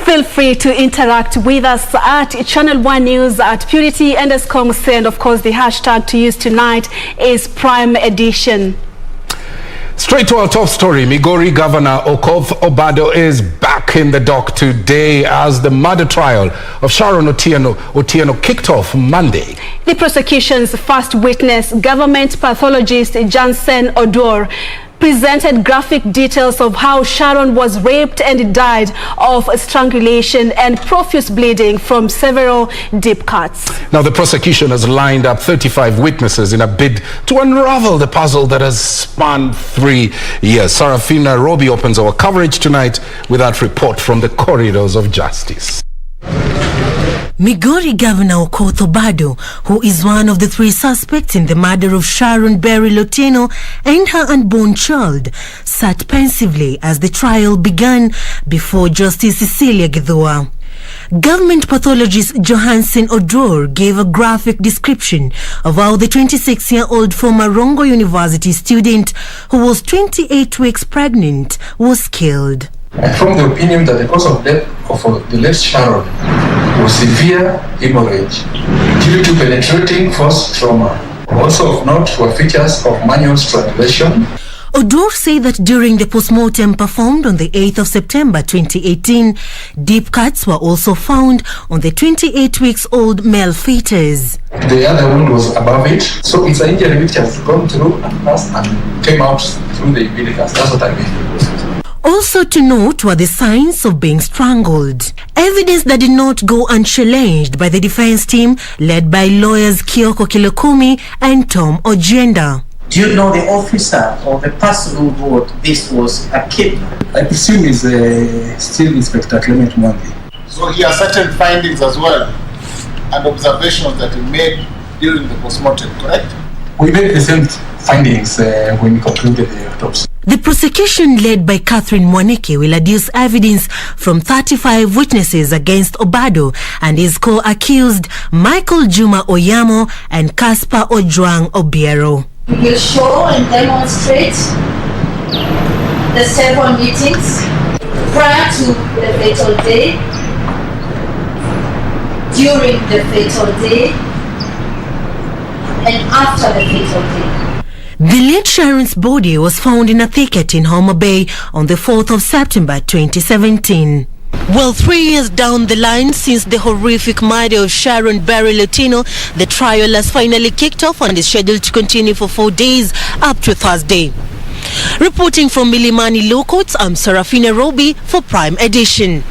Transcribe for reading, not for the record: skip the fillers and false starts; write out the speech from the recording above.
Feel free to interact with us at Channel 1 News, at Purity_say, and of course the hashtag to use tonight is Prime Edition. Straight to our top story. Migori Governor Okoth Obado is back in the dock today as the murder trial of Sharon Otieno kicked off Monday. The prosecution's first witness, government pathologist Johansen Odour, presented graphic details of how Sharon was raped and died of strangulation and profuse bleeding from several deep cuts. Now, the prosecution has lined up 35 witnesses in a bid to unravel the puzzle that has spanned 3 years. Sarafina Roby opens our coverage tonight with that report from the corridors of justice. Migori Governor Okoth Obado, who is one of the 3 suspects in the murder of Sharon Otieno and her unborn child, sat pensively as the trial began before Justice Cecilia Githua. Government pathologist Johansen Odour gave a graphic description of how the 26-year-old former Rongo University student, who was 28 weeks pregnant, was killed. I form the opinion that the cause of death of the late Sharon was severe hemorrhage due to penetrating force trauma. Also of note were features of manual strangulation. Odour said that during the postmortem performed on the 8th of September 2018, deep cuts were also found on the 28-weeks-old male fetus. The other wound was above it, so it's an injury which has gone through and passed and came out through the umbilicus. That's what I mean. Also to note were the signs of being strangled. Evidence that did not go unchallenged by the defense team led by lawyers Kyoko Kilokumi and Tom Ojenda. Do you know the officer or the person who wrote this was a kid? I presume is still Inspector Clement Mwangi. So he has certain findings as well and observations that he made during the postmortem, correct? We made the same findings when we concluded the autopsy. The prosecution led by Catherine Mwaneke will adduce evidence from 35 witnesses against Obado and his co-accused Michael Juma Oyamo and Caspar Ojwang Obiero. We will show and demonstrate the several meetings prior to the fatal day, during the fatal day, and after the fatal day. The late Sharon's body was found in a thicket in Homa Bay on the 4th of September 2017. Well, 3 years down the line since the horrific murder of Sharon Otieno, the trial has finally kicked off and is scheduled to continue for 4 days up to Thursday. Reporting from Milimani Low Courts, I'm Sarafina Roby for Prime Edition.